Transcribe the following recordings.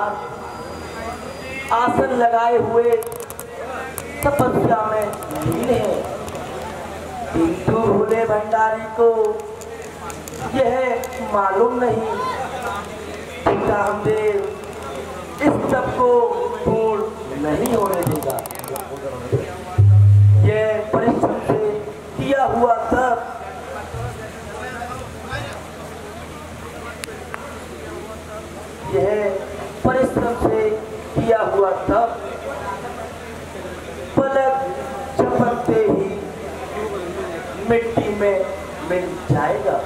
साथ आसन लगाए हुए तपस्या में लीन है, किंतु भोले भंडारी को यह मालूम नहीं कि कामदेव इस सब को पूर्ण नहीं होने देगा। यह परिश्रम से किया हुआ तप पलक झपकते ही मिट्टी में मिल जाएगा।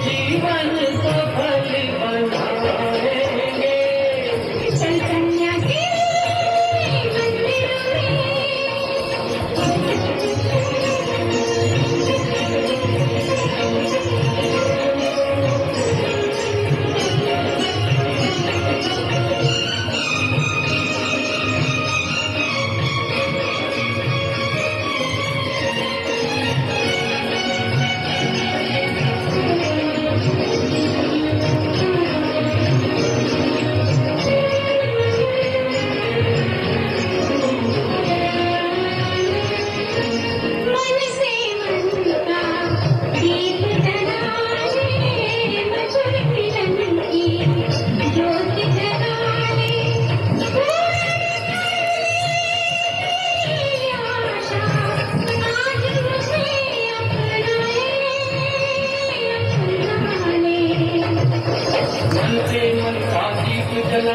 जीवन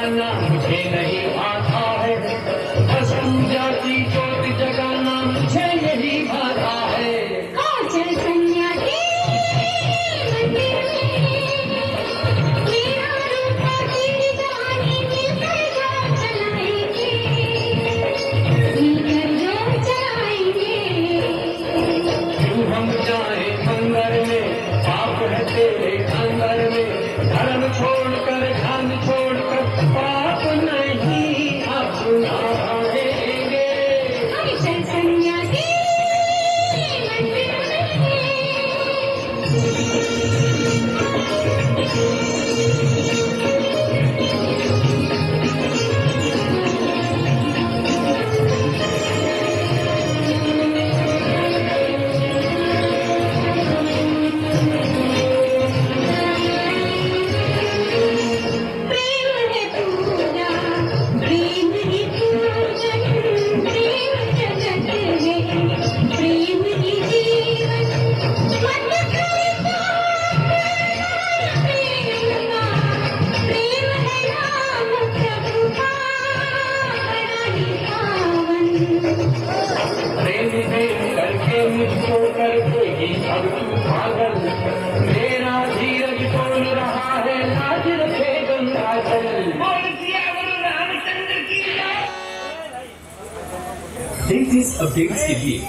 जगाना मुझे नहीं आता है, कसम जाती चोट जगाना मुझे नहीं आता है। चल सन्यासी मंदिर में मेरा रूपा तेरी जवानी मिलकर जो चलाएंगे, मिलकर जो चलाएंगे। क्यों हम जाए मंदिर में, पाप है तेरे अंदर में, धर्म छोड़कर ध्यान छोड़कर पाप नहीं अपनाएंगे। चल सन्यासी मंदिर करके मुझको कर देगी अब तू पागल, मेरा धीरज तोड़ रहा है, लाज रखे गंगाजल। बोल दिया गुरु रामचंद्र की जय। लेटेस्ट अपडेट्स के लिए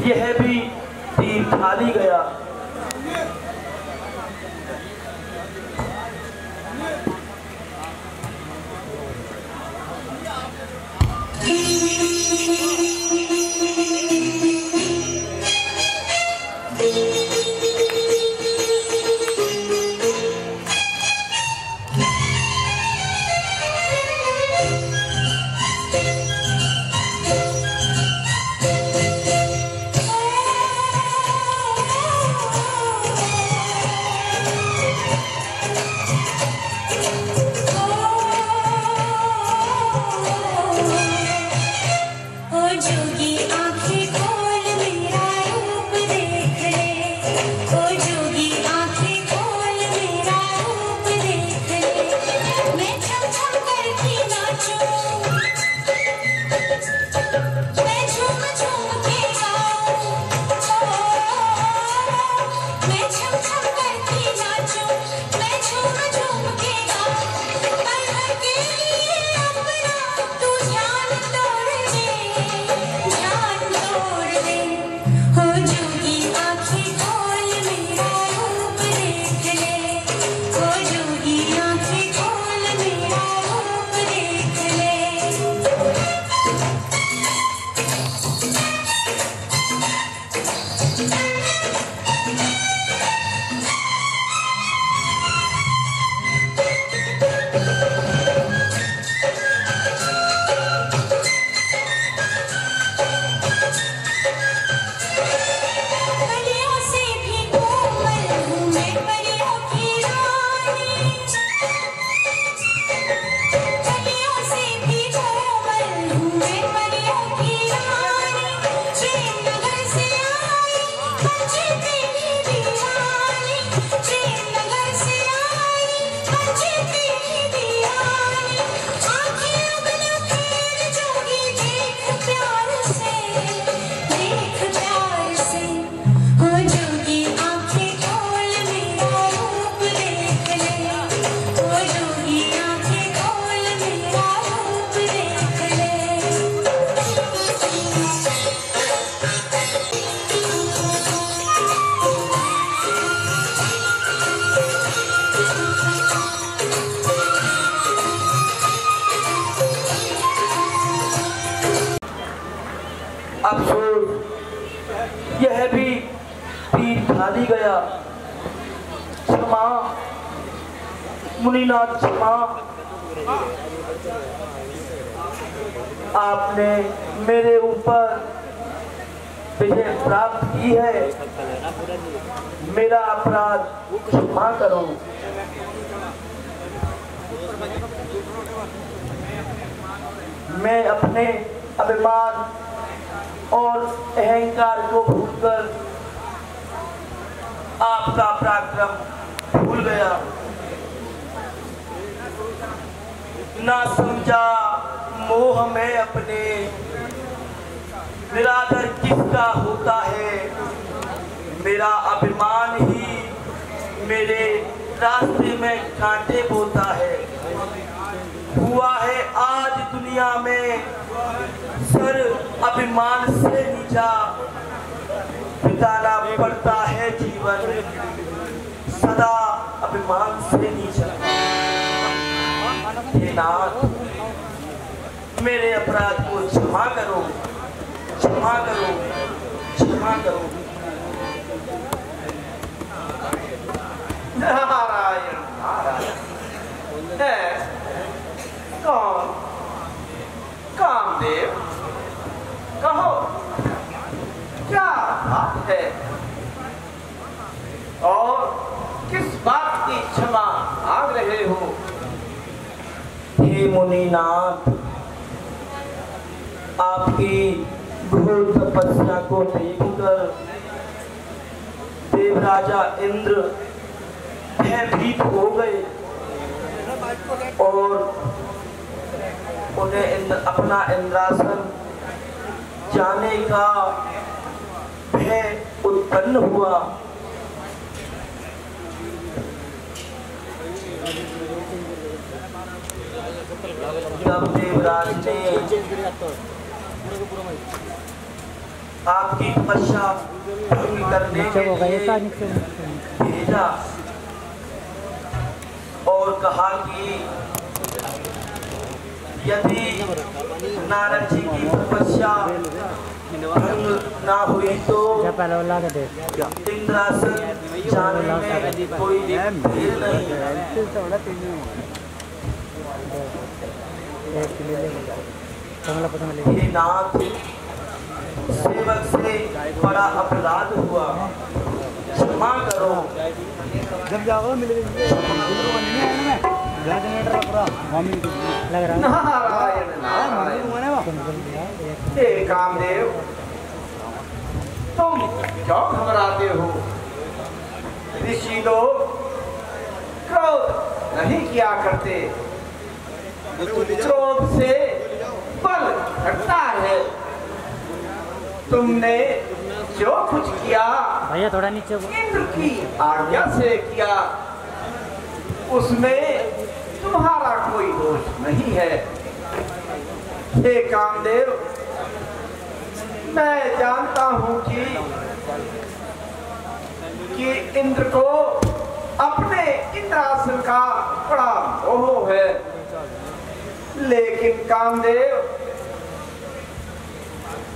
यह भी तीर खाली गया। अफसोस यह भी तीर खाली गया। क्षमा मुनिनाथ क्षमा, आपने मेरे ऊपर विजय प्राप्त की है, मेरा अपराध क्षमा करो। मैं अपने अभिमान और अहंकार को भूलकर आपका पराक्रम भूल गया। ना समझा मोह में अपने, निरादर किसका होता है, मेरा अभिमान ही मेरे रास्ते में कांटे बोता है। हुआ है आज दुनिया में सर अभिमान से नीचा, बिताना पड़ता है जीवन सदा अभिमान से नीचा। हे नाथ, मेरे अपराध को क्षमा करो, क्षमा करो, क्षमा करो। नारायण नारायण। कौन? कामदेव, कहो क्या बात है और किस बात की क्षमा मांग रहे हो? हे मुनिनाथ, आपकी घोर तपस्या को देखकर देवराजा इंद्र भयभीत हो गए और उन्हें अपना इंद्रासन जाने का भय उत्पन्न हुआ। तब देवराज ने आपकी तपस्या भंग करने के लिए भेजा और कहा कि यदि नारद जी की तपस्या भंग ना हुई तो इंद्रासन जाने में कोई देर नहीं। हे नाथ, सेवक से बड़ा अपराध हुआ, क्षमा करो। जब जाओ मिल नारायण नारायण। हे कामदेव, तुम क्यों घबराते हो? ऋषि लोग क्रोध नहीं किया करते, क्रोध से बल घटता है। तुमने जो कुछ किया भैया थोड़ा नीचे इंद्र की आज्ञा से किया, उसमें तुम्हारा कोई दोष नहीं है। हे कामदेव, मैं जानता हूं कि इंद्र को अपने इंद्रासन का बड़ा मोह है, लेकिन कामदेव,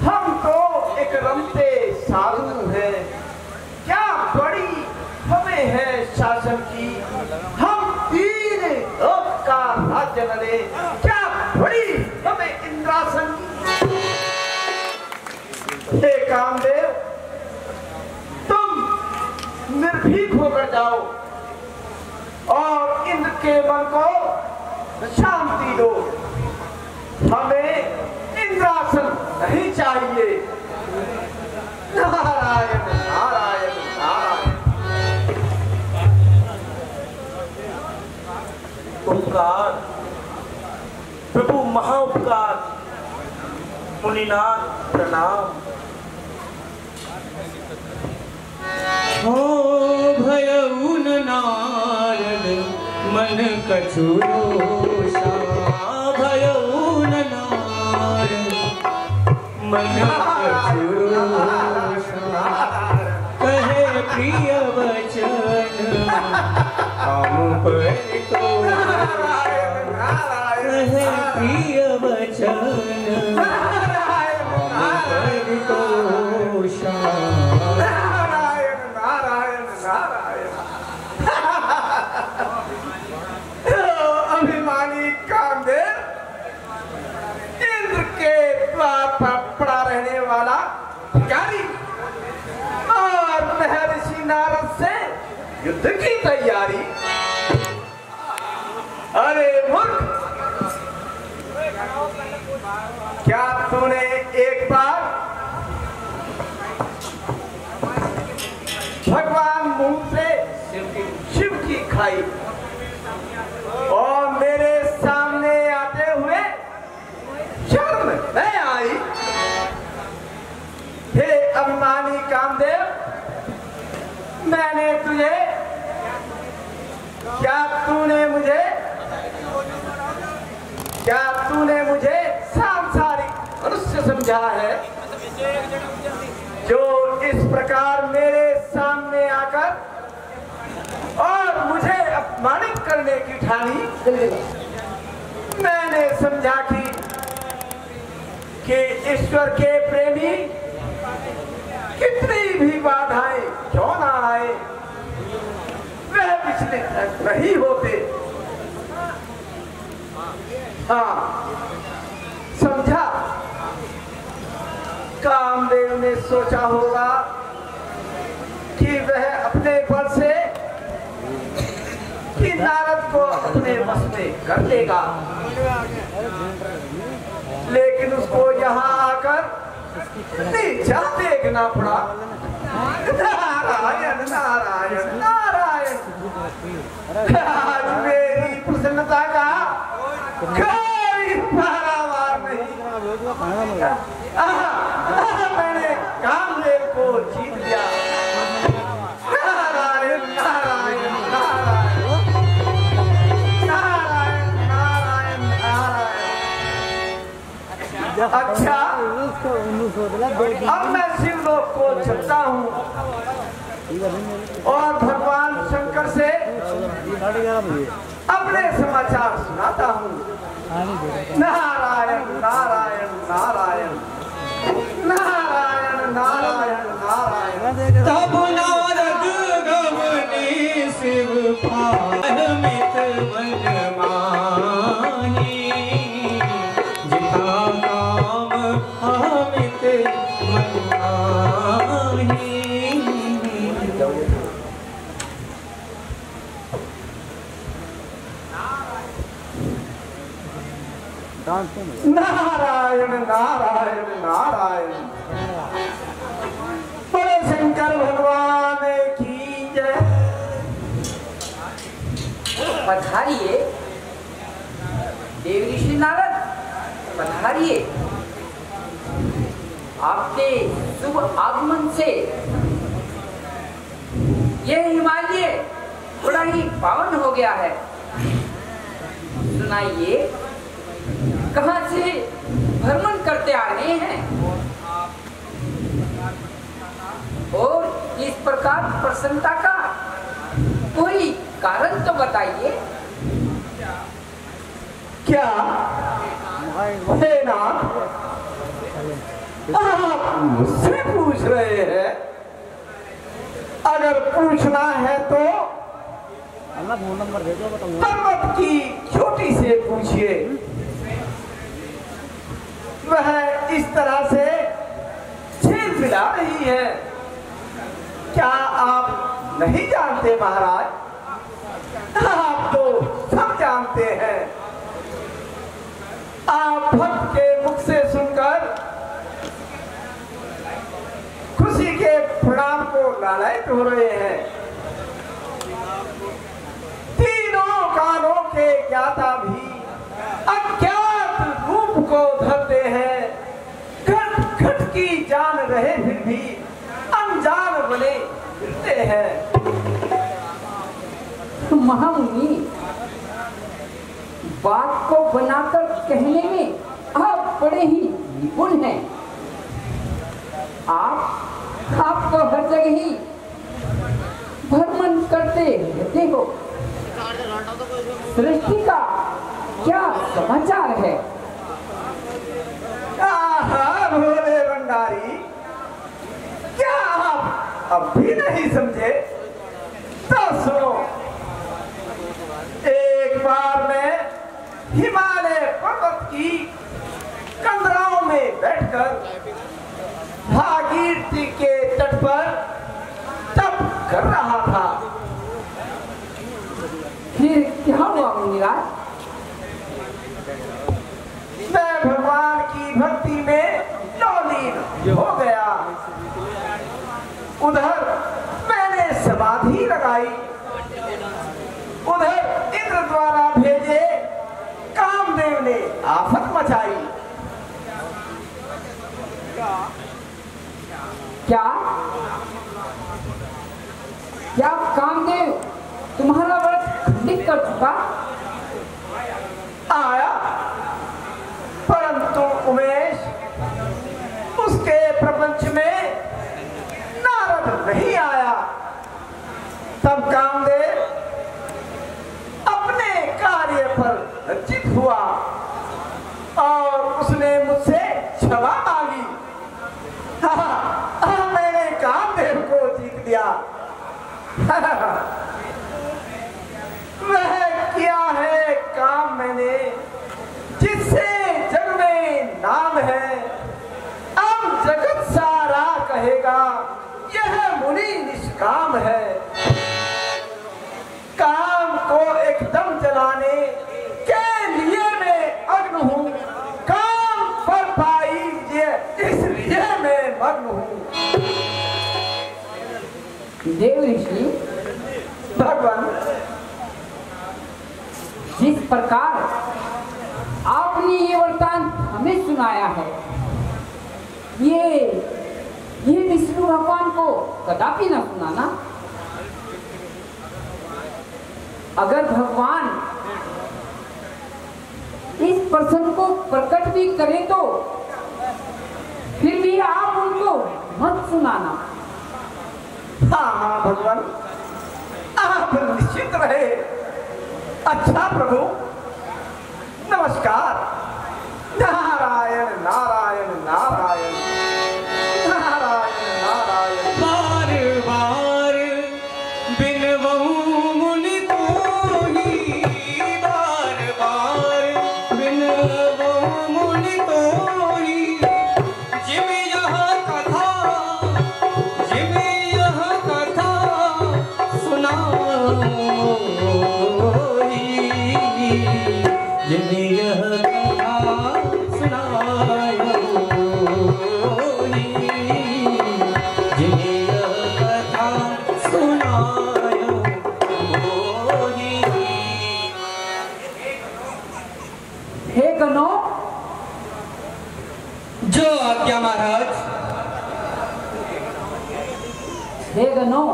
हम तो एक रमते साधु हैं, क्या बड़ी हमें है शासन की, हम तीन लोक का राज्य ले, क्या बड़ी हमें इंद्रासन की। हे कामदेव, तुम निर्भीक होकर जाओ और इंद्र के मन को शांति दो। हमें इंद्रासन नहीं चाहिए। नारायण नारायण नारायण। उपकार प्रभु, महा उपकार। मुनिनाथ प्रणाम। हो भयउन नारद मन कछुरोषा, भयउन नारद मन कछुरोषा, कहे प्रिय वचन हम परितोषा, कहे प्रिय वचन हम परितोषा। अभिमानी कामदेव, इंद्र के द्वार पर पड़ा रहने वाला भिखारी और महर्षि नारद से युद्ध की तैयारी। अरे मूर्ख, क्या तूने एक बार भगवान मुंह से शिव की खाई और मेरे सामने तूने मुझे सांसारिक मनुष्य समझा है, जो इस प्रकार मेरे सामने आकर और मुझे अपमानित करने की ठानी। मैंने समझा कि ईश्वर के प्रेमी कितनी भी बाधाएं क्यों ना आए, वह विचलित नहीं होते। हाँ, समझा। कामदेव ने सोचा होगा कि वह अपने बल से कि नारद को अपने वश में कर देगा, लेकिन उसको यहाँ आकर नीचा देखना पड़ा। नारायण नारायण नारायण, आज मेरी प्रसन्नता का कोई पारावार नहीं। मैंने कामदेव को जीत लिया। नारायण नारायण नारायण नारायण नारायण नारायण। अच्छा, अब मैं शिवलोक को चलता हूँ और भगवान शंकर से अपने समाचार सुनाता हूँ। नारायण नारायण नारायण नारायण नारायण नारायण। तब नारद गमनी शिव पारमित मन मानी, जिता काम अमित मन माही। नारायण नारायण नारायण। बोले शंकर भगवान की जय। पधारिए देव ऋषि नारद, पधारिए। आपके शुभ आगमन से यह हिमालय बड़ा ही पावन हो गया है। सुनाइए, कहाँ से भ्रमण करते आ रहे हैं और इस प्रकार प्रसन्नता का कोई कारण तो बताइए। क्या हे नाथ, आप मुझसे पूछ रहे हैं? अगर पूछना है तो फोन नंबर दे दो, बताऊंगा। पर्वत की छोटी से पूछिए, वह इस तरह से छीन मिला रही है। क्या आप नहीं जानते महाराज? आप तो सब जानते हैं। आप भक्त के मुख से सुनकर खुशी के प्रणाम को लालायित हो रहे हैं। तीनों कालों के ज्ञाता भी अज्ञात रूप को धरते हैं। घट घट की जान रहे फिर भी अनजान बने फिरते हैं। महामुनि, बात को बनाकर कहने में आप बड़े ही निपुण हैं। आपको हर जगह ही भ्रमण करते रहते हो। सृष्टि का क्या समाचार है? भोले भंडारी, क्या आप अब भी नहीं समझे? तो सुनो, एक बार मैं हिमालय पर्वत की कंदराओं में बैठकर भागीरथी के तट पर तप कर रहा था। फिर क्या हुआ मुनिराज? मैं भगवान की भक्ति में लीन हो गया। उधर मैंने समाधि लगाई, उधर इंद्र द्वारा भेजे कामदेव ने आफत मचाई। क्या क्या कामदेव तुम्हारा व्रत खंडित कर चुका? आया, परंतु उमेश उसके प्रपंच में नारद नहीं आया। तब कामदेव अपने कार्य पर लज्जित हुआ और उसने मुझसे क्षमा मांगी। मैंने कामदेव को जीत लिया। वह किया है काम मैंने जिससे जग में नाम है। अब जगत सारा कहेगा यह मुनि निष्काम है। काम को एकदम जलाने के लिए मैं अग्न हूँ। काम पर पाइए इसलिए मैं मग्न हूँ। देव ऋषि, भगवान, जिस प्रकार आपने ये वरदान हमें सुनाया है, ये विष्णु भगवान को कदापि न सुनाना। अगर भगवान इस प्रसंग को प्रकट भी करें तो फिर भी आप उनको मत सुनाना। हाँ भगवान, आप निश्चित रहे। अच्छा प्रभु, नमस्कार। नारायण नारायण नारायण नारायण नारायण। बार बार बिनवऊं मुनि तोही, बार बार बिनवऊं मुनि तोही। जिम यह कथा सुनाओ, जिम यह कथा सुनायो, जिम यह कथा सुनायो। हे गणों, जो आज्ञा महाराज। हे गणों,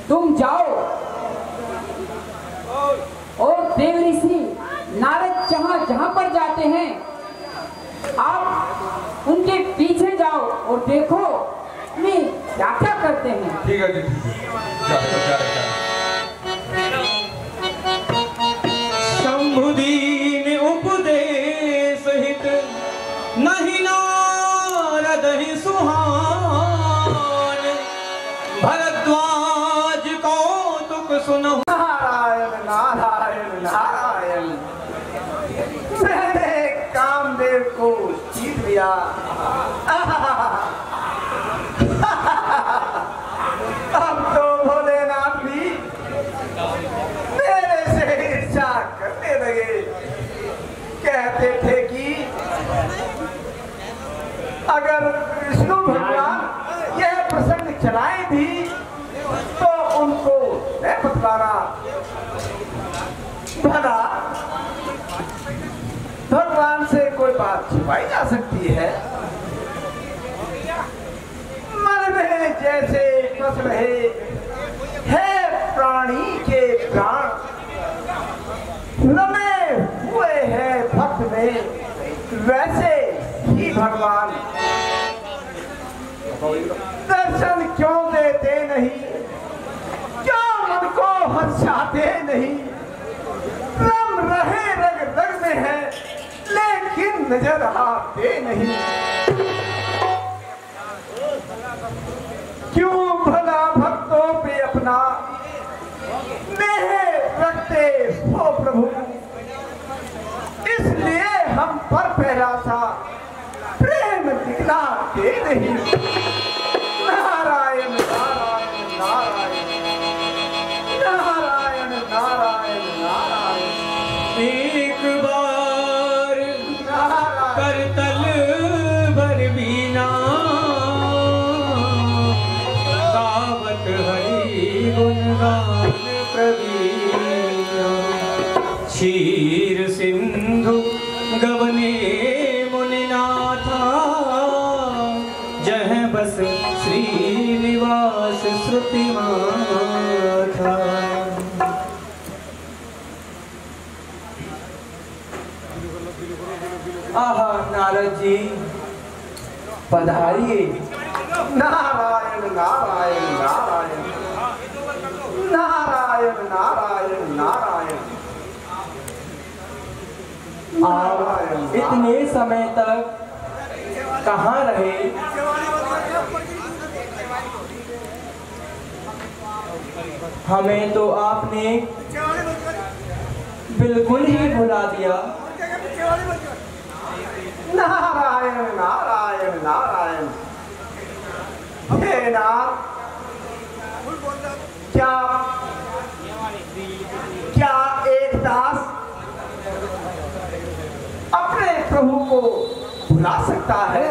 तुम जाओ और देव ऋषि नारद जहां जहां पर जाते हैं आप उनके पीछे जाओ और देखो वे क्या क्या करते हैं। ठीक है जी, शंभुदीन उपदेश हित नहीं नारद ही सुहान। भरद्वाज कौतुक सुनो। नारायण नारायण नारायण। मैंने कामदेव को जीत लिया। अब तो भोलेनाथ भी मेरे से ईर्ष्या करने लगे। कहते थे कि अगर विष्णु भगवान यह प्रसंग चलाए भी तो उनको न बतलाना। भला भगवान से कोई बात छिपाई जा सकती है? मन में जैसे बस रहे है प्राणी के प्राण, रमे हुए हैं भक्त में वैसे ही भगवान। दर्शन क्यों देते नहीं, क्यों मन को हर्षाते नहीं? रम रहे रग रग में है लेकिन नजर आते नहीं। क्यों भला भक्तों पे अपना नेह रखते हो प्रभु? इसलिए हम पर पहला सा प्रेम दिखलाते नहीं। नारायण नारायण नारायण नारायण नारायण नारायण। एक बार करतल भर बीना, गावत हरि गुणगान प्रवीणा। क्षीर सिंधु गवने मुनिनाथा, जह बस श्रीनिवास श्रुतिमान। नारद जी पधारिए। नारायण नारायण नारायण नारायण नारायण नारायण। आप इतने समय तक कहाँ रहे? हमें तो आपने बिल्कुल ही भुला दिया। नारायण नारायण नारायण। हे नाथ, क्या एक दास अपने प्रभु को भुला सकता है?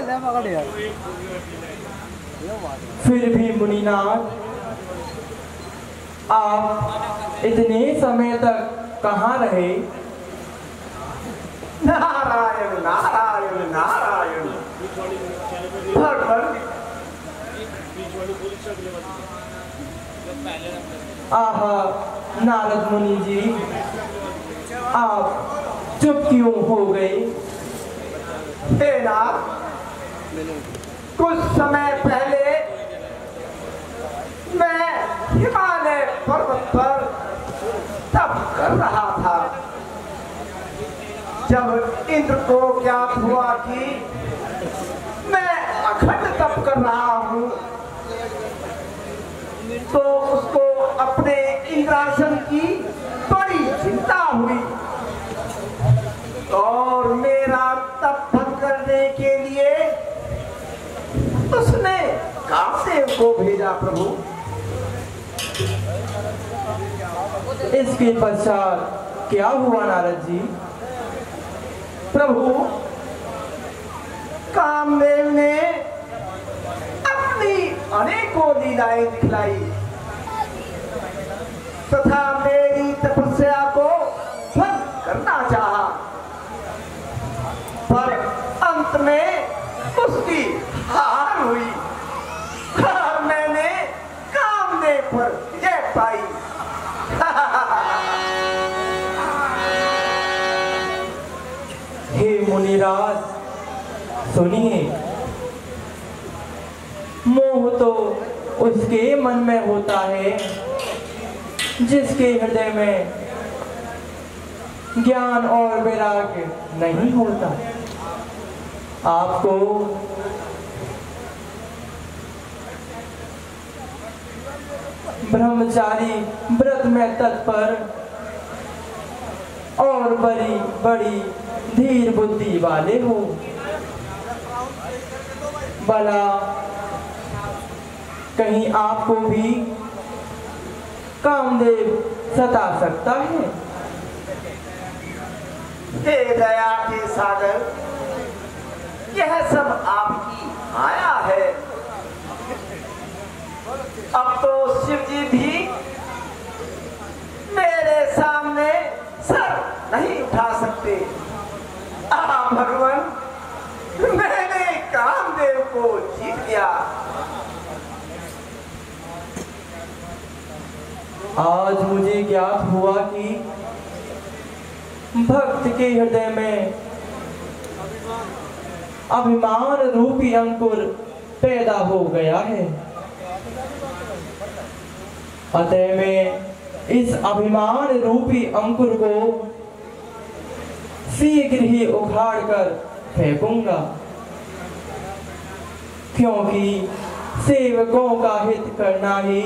फिर भी मुनिनाथ, आप इतने समय तक कहाँ रहे? नारायण नारायण नारायण। भगवान, आहा नारद मुनि जी, आप चुप क्यों हो गए? हे नाथ, कुछ समय पहले मैं हिमालय पर्वत पर तप कर रहा था। जब इंद्र को ज्ञात हुआ कि मैं अखंड तप कर रहा हूँ, तो उसको अपने इंद्रासन की बड़ी चिंता हुई और मेरा तप भंग करने के लिए उसने कामदेव को भेजा। प्रभु, इसके पश्चात क्या हुआ नारद जी? प्रभु, कामदेव ने अपनी अनेकों लीलाएं दिखलाई तथा मेरी तपस्या को भंग करना चाहा, पर अंत में उसकी हार हुई और मैंने कामदेव पर विजय पाई। हे मुनिराज, सुनिए, मोह तो उसके मन में होता है जिसके हृदय में ज्ञान और वैराग्य नहीं होता। आपको ब्रह्मचारी व्रत में तत्पर और बड़ी बड़ी धीर बुद्धि वाले हो, भला कहीं आपको भी कामदेव सता सकता है? हे दया के सागर, यह सब आपकी माया है। अब तो शिव जी भी मेरे सामने सर नहीं उठा सकते। भगवान, मैंने कामदेव को जीत लिया। आज मुझे ज्ञात हुआ कि भक्त के हृदय में अभिमान रूपी अंकुर पैदा हो गया है। अतः मैं इस अभिमान रूपी अंकुर को शीघ्र ही उखाड़ कर फेंकूंगा, क्योंकि सेवकों का हित करना ही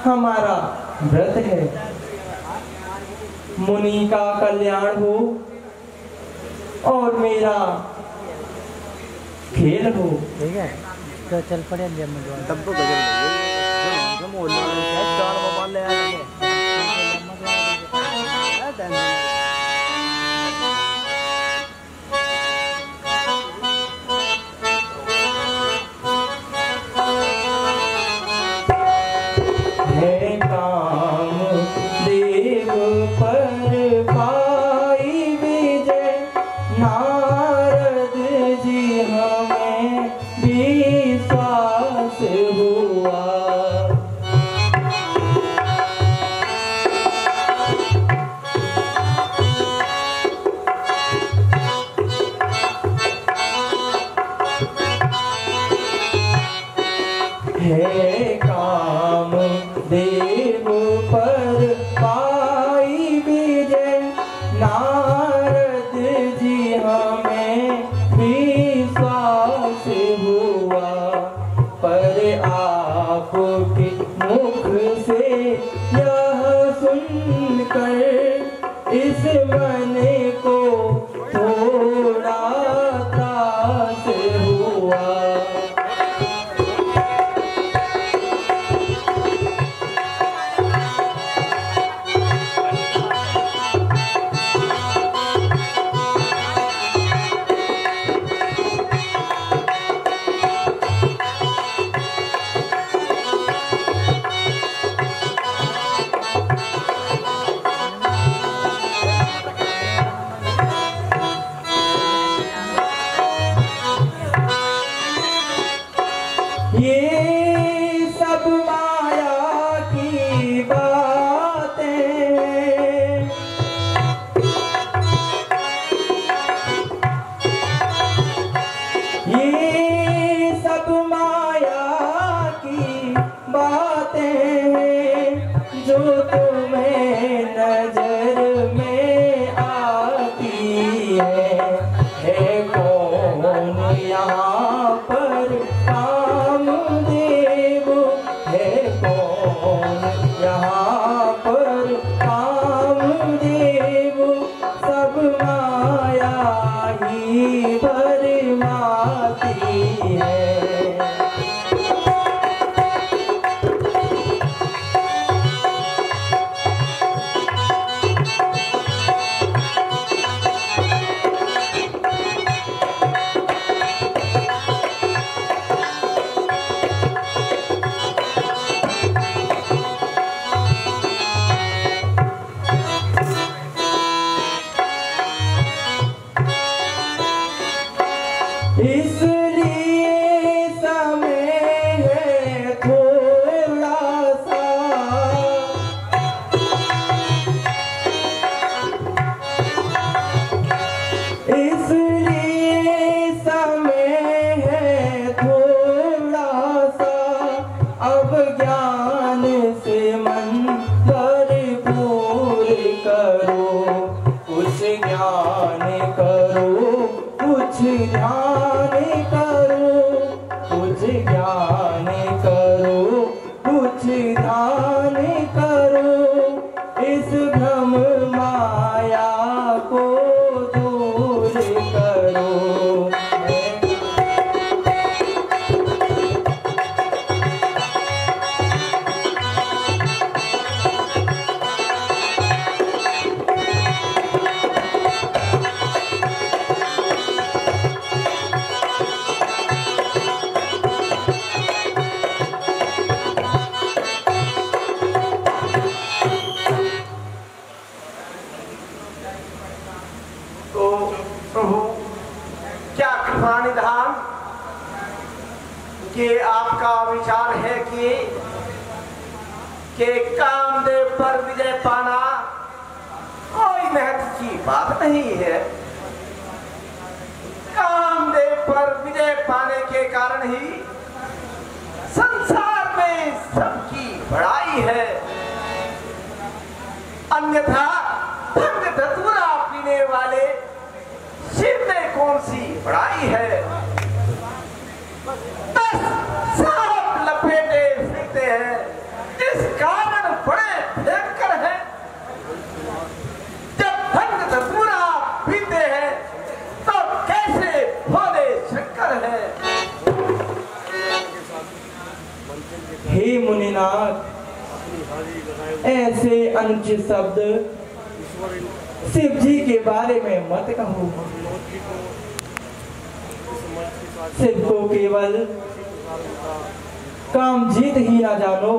हमारा व्रत है। मुनि का कल्याण हो और मेरा खेल हो। ठीक है, तो चल पड़े तब तो मोबाइल ले आएंगे। से यह सुनकर इस मन को थोड़ा त्रास हुआ। ये सब माया की बातें, ये सब माया की बातें जो तुम्हें नजर में आती है कौन यहाँ पर कामदेव, है कौन यहाँ पर कामदेव, सब माया ही भरमाती है। इसलिए समय है थोड़ा सा, इसलिए समय है थोड़ा सा, अब ज्ञान से मन भरपूर करो, कुछ ज्ञान करो, कुछ ध्यान करो, कुछ ज्ञान करो, कुछ ध्यान करो, इस भ्रम माया को दूर करो। तो प्रभु क्या कृपा निधान कि आपका विचार है कि कामदेव पर विजय पाना कोई महत्व की बात नहीं है। कामदेव पर विजय पाने के कारण ही संसार में सबकी बड़ाई है, अन्यथा भंग धतूरा पीने वाले शिव में कौन सी बड़ाई है। बस सांप लपेटे फिरते हैं, इस कारण बड़े भयंकर है। जब भंग धतूरा पीते हैं तो कैसे भोले शंकर है। हे मुनिनाथ, ऐसे अनुचित शब्द शिव जी के बारे में मत कहो। शिव को केवल काम जीत ही ना जानो,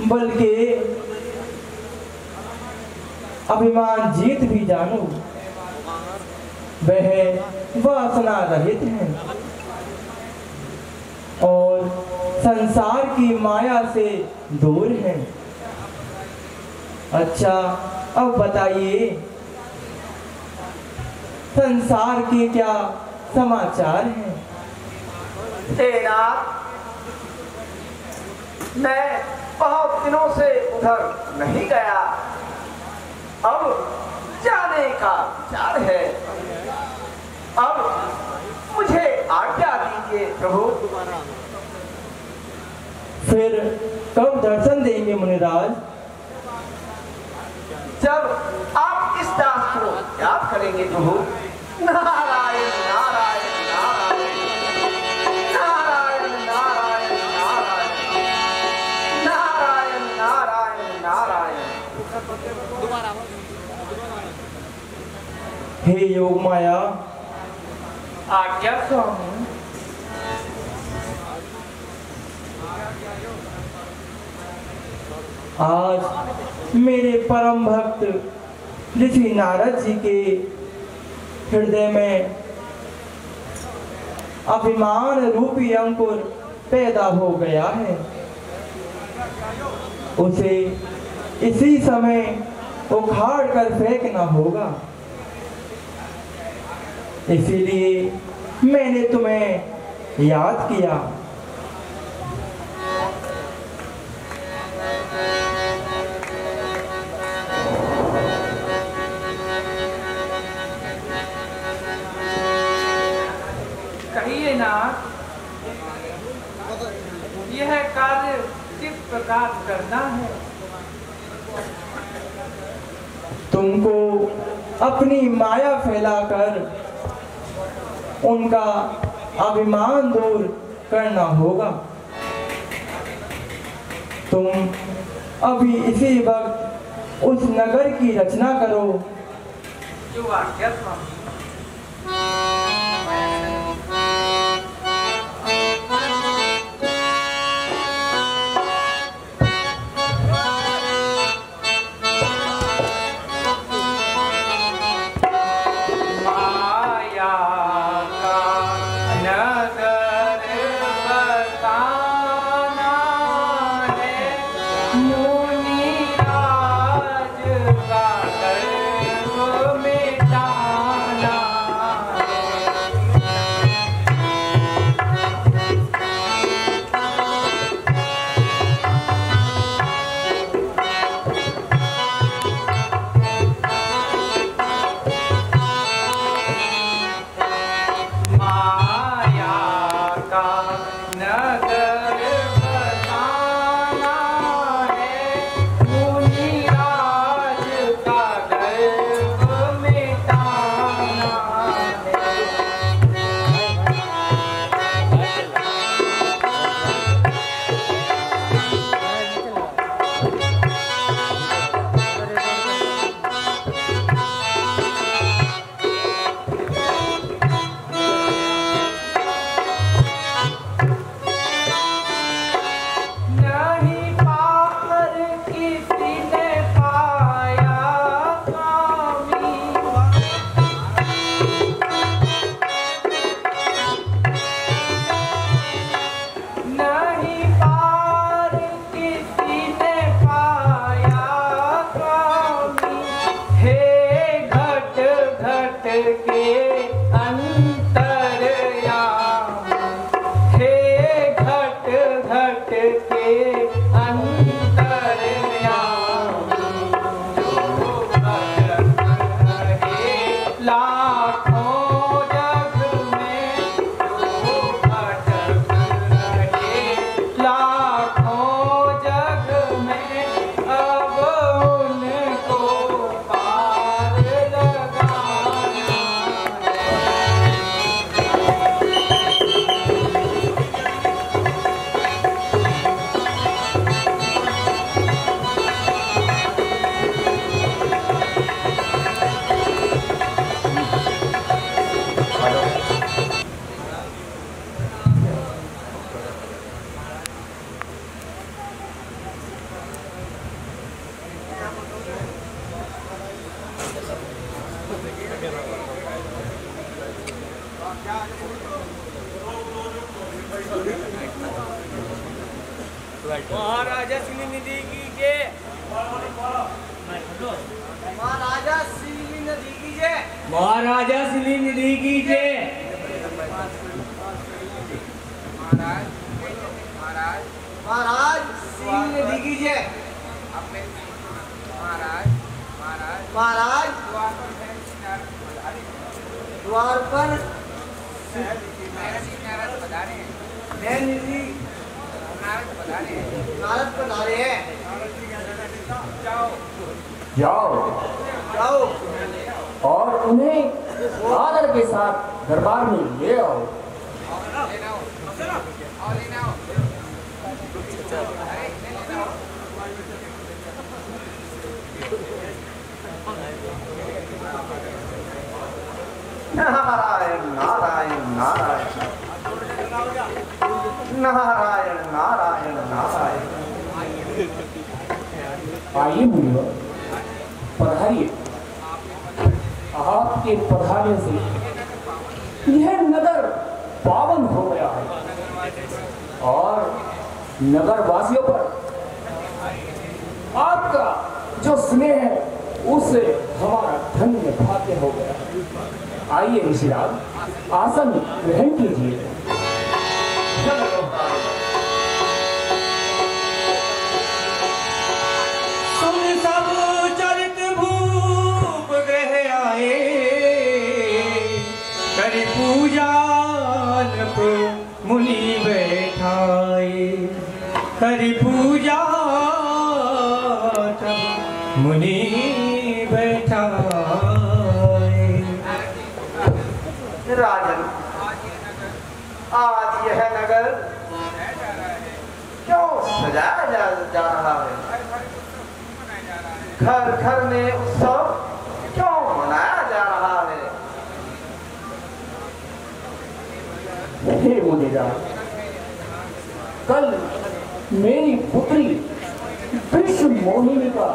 बल्कि अभिमान जीत भी जानो। वह वासना रहित है और संसार की माया से दूर है। अच्छा, अब बताइए संसार के क्या समाचार हैं? तेना, मैं बहुत दिनों से उधर नहीं गया, अब जाने का विचार है। अब मुझे आज्ञा दीजिए प्रभु। फिर कब दर्शन देंगे मुनिराज? जब आप इस दास को याद करेंगे प्रभु। नारायण नारायण नारायण नारायण नारायण नारायण नारायण नारायण नारायण। हे योग माया, आज्ञा स्वामी। आज मेरे परम भक्त ऋषि नारद जी के हृदय में अभिमान रूपी अंकुर पैदा हो गया है। उसे इसी समय उखाड़ कर फेंकना होगा। इसीलिए मैंने तुम्हें याद किया। कहिए ना, यह कार्य किस प्रकार करना है? तुमको अपनी माया फैलाकर उनका अभिमान दूर करना होगा। तुम अभी इसी वक्त उस नगर की रचना करो। जो आज्ञा स्वामी। महाराजा सिली निधि की जय। महाराजा सिली निधि की जय। महाराजा सिली निधि की जय। महाराज सिली निधि की जय। महाराज द्वार पर निधि नारद पधारे हैं। जाओ जाओ और उन्हें आदर के साथ दरबार में ले आओ। नारायण नारायण नारायण नारायण नारायण नारायण। आइए मुनिवर, पधारिए। आपके पधारने से यह नगर पावन हो गया है और नगर वासियों पर आपका जो स्नेह है उससे हमारा धन्य भाग्य हो गया है। आइए ऋषिराज, आसन ग्रहण कीजिए। सुन सब चरित भूप ग्रह आए, करि पूजा नृप मुनि बैठाए, करि पूजा तब मुनि बैठाए। राजन, आज यह नगर क्यों सजाया जा रहा है? घर घर में उत्सव क्यों मनाया जा रहा है? हे मुनिराज, कल मेरी पुत्री विश्व मोहिनी का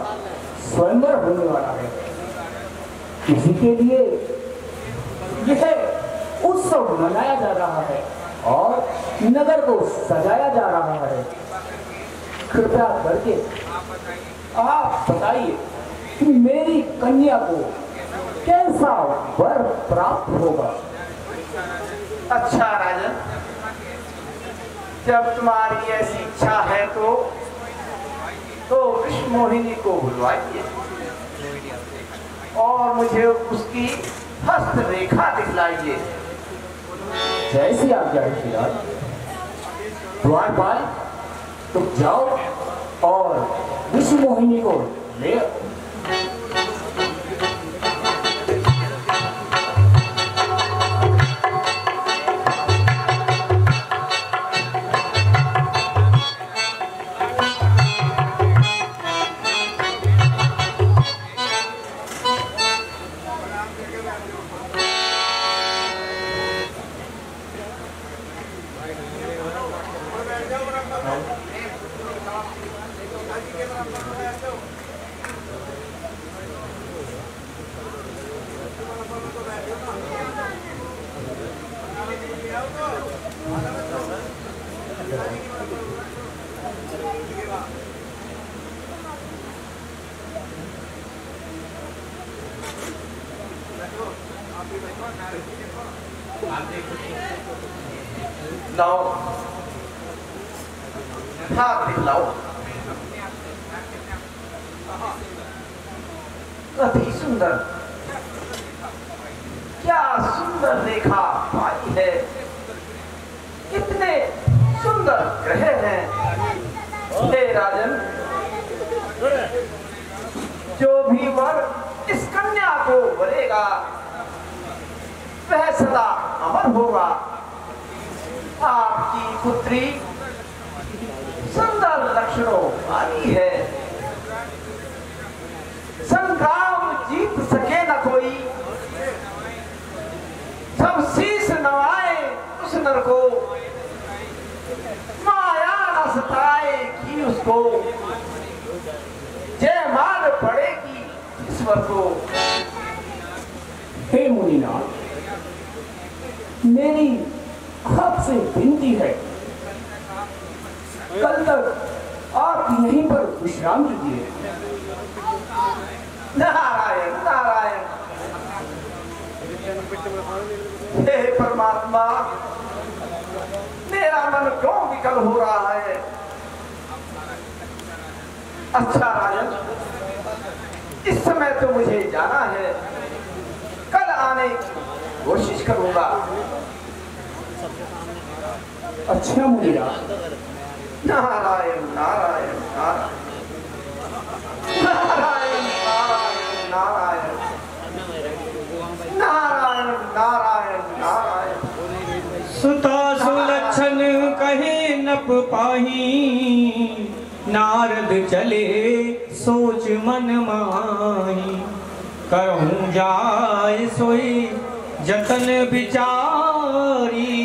स्वयंवर होने वाला है। इसी के लिए यह उत्सव मनाया जा रहा है और नगर को सजाया जा रहा है। कृपया करके आप बताइए कि मेरी कन्या को कैसा वर प्राप्त होगा। अच्छा राजन, जब तुम्हारी ऐसी इच्छा है तो विश्व मोहिनी को बुलवाइए और मुझे उसकी हस्त रेखा दिखलाइए। जैसी आज्ञा ऋषिराज। द्वारपाल, तुम जाओ और विश्व मोहिनी को ले आओ। लाओ, हाथ दिखलाओ। अति सुंदर, क्या सुंदर रेखा पाई है। कितने सुंदर ग्रह हैं। हे राजन, जो भी वर इस कन्या को वरेगा वह सदा अमर होगा। आपकी पुत्री सुंदर लक्षणों वाली है। संग्राम जीत सके न कोई, सब शीश नवाए उस नर को, माया न सताएगी उसको, जय मार पड़ेगी ईश्वर को। हे मुनिनाथ, मेरी आपसे विनती है, कल तक आप यहीं पर विश्राम कीजिए। नारायण नारायण। हे परमात्मा, मेरा मन क्यों विकल हो रहा है। अच्छा राजन, इस समय तो मुझे जाना है, कल आने की कोशिश करूंगा। अच्छा मुनिराज, नारायण नारायण नारायण नारायण नारायण नारायण नारायण नारायण। सुता सुलक्षण कहे नप पाही, नारद चले सोच मन माही। करहूं जाय सोई जतन विचारी,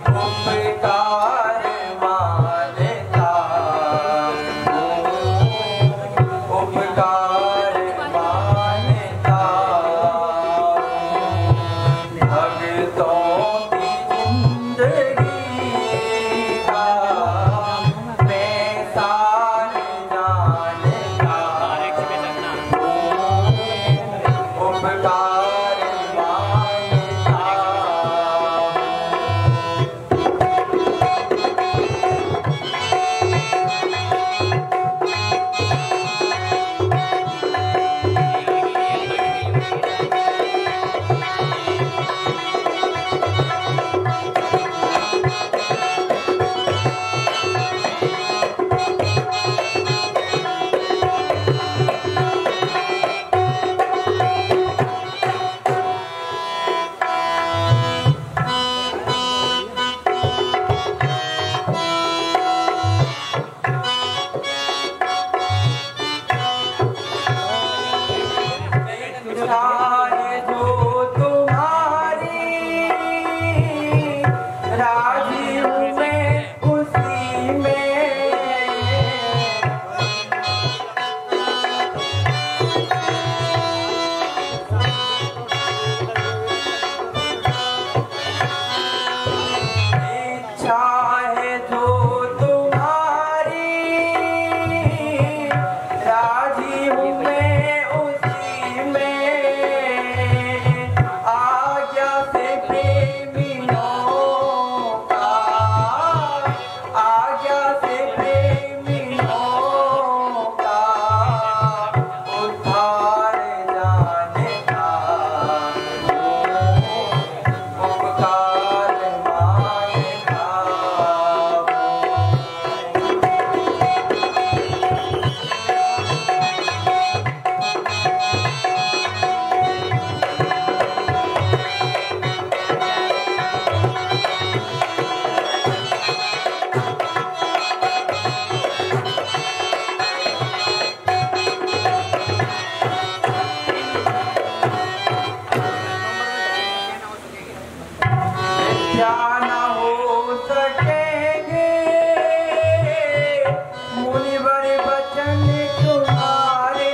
उपकार मानता उपकार मानता। भक्तों की जिंदगी का मैं सार जानता, उपकार मानता। चाहे जो तुम्हारी राजी हूँ मैं उसी में। इच्छा है जो तुम्हारी राजी हूँ मैं उसी में। आज्ञा से प्रेमियों का, आज्ञा से प्रेमियों का उद्धार जाने का, उपकार माने का। क्या न हो सकेंगे मुनिवर वचन तुम्हारे।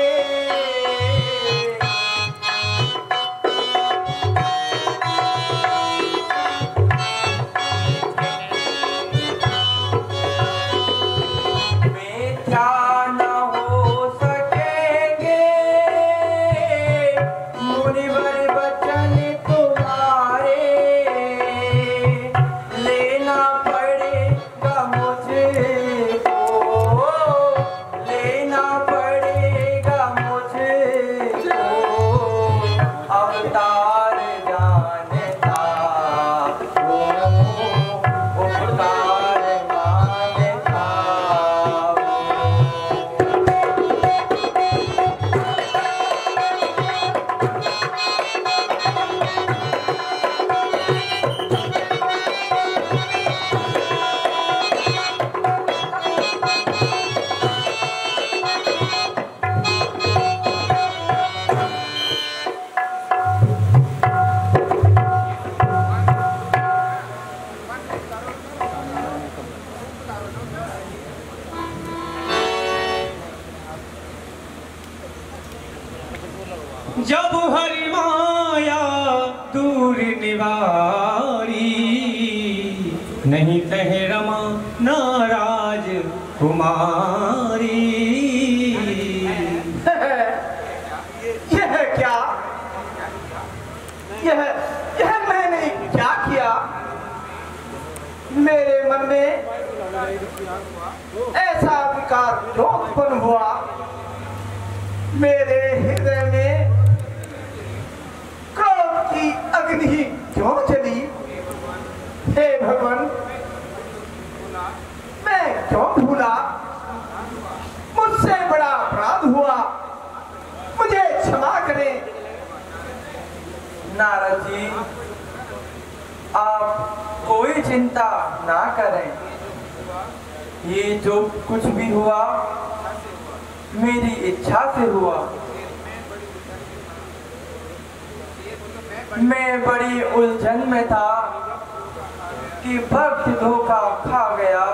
मिथ्या न हो सकेंगे मुनिवर वचन तुम्हारे। लेना पड़ेगा मुझको, लेना पड़ेगा मुझको अवतार जानता, उपकार मानता। जब हरि माया दूर निवारी, नहीं तह रमा नाराज कुमारी। यह क्या, यह मैंने क्या किया? मेरे मन में ऐसा विकार क्यों उत्पन्न हुआ? मेरे हृदय में क्रोध की अग्नि क्यों जली? हे भगवान, मैं क्यों भूल हुआ, मुझे क्षमा करें। नारद जी, आप कोई चिंता ना करें। ये जो कुछ भी हुआ मेरी इच्छा से हुआ। मैं बड़ी उलझन में था कि भक्त धोखा खा गया।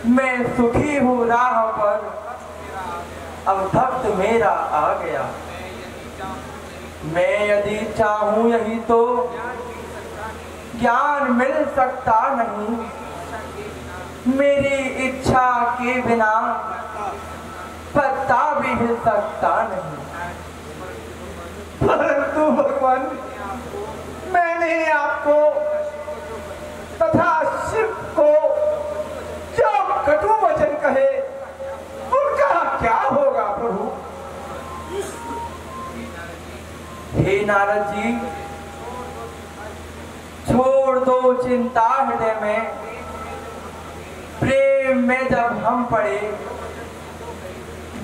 मैं सुखी हूँ राह पर, अब भक्त मेरा आ गया। मैं यदि चाहूं यही तो ज्ञान मिल सकता नहीं। मेरी इच्छा के बिना पत्ता भी हिल सकता नहीं। परंतु भगवान, मैंने आपको तथा शिव को जो कटु वचन कहे उनका क्या होगा प्रभु? हे नारद जी, छोड़ दो चिंता हृदय में। प्रेम में जब हम पड़े,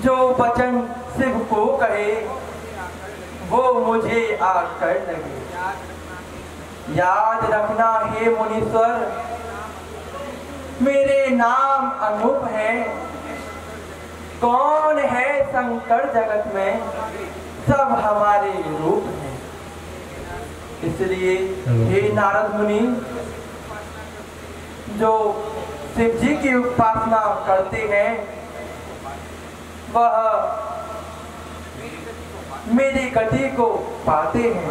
जो वचन शिव को कहे वो मुझे आकर लगे। याद रखना हे मुनीश्वर, मेरे नाम अनूप है। कौन है शंकर जगत में, सब हमारे रूप हैं। इसलिए हे नारद मुनि, जो शिव जी की उपासना करते हैं वह मेरी गति को पाते हैं।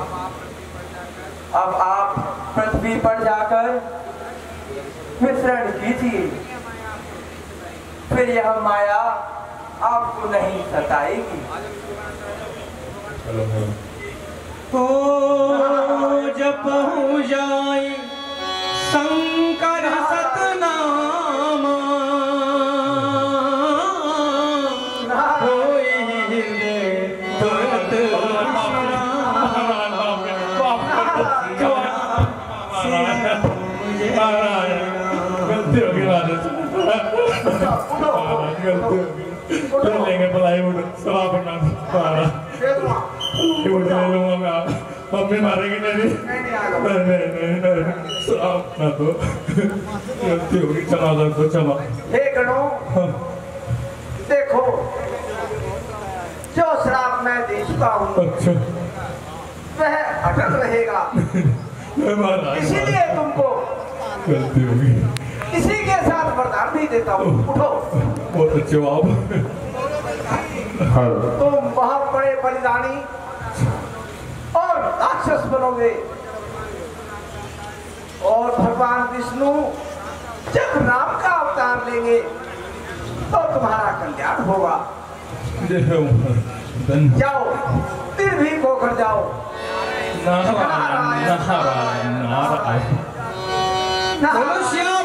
अब आप पृथ्वी पर जाकर विचरण कीजिए, फिर यह माया आपको नहीं सताएगी। हो जप हो जाए शंकर सतनाम, होए हृदय तुरत गलती होगी लेंगे पलाई मम्मी मारेगी नहीं। ना तो गलती होगी, चला दो चला। हे गणों, देखो जो श्राप मैं दे चुका हूँ अच्छा, वह अटक रहेगा। इसीलिए तुमको गलती होगी, इसी के साथ वरदान भी देता हूँ। उठो। बहुत अच्छे आप। तुम बहुत बड़े बलिदानी और राक्षस बनोगे, और भगवान विष्णु जब राम का अवतार लेंगे तो तुम्हारा कल्याण होगा। जाओ, निर्भीक होकर जाओ। नारायण नारायण नारायण। बोलो श्याम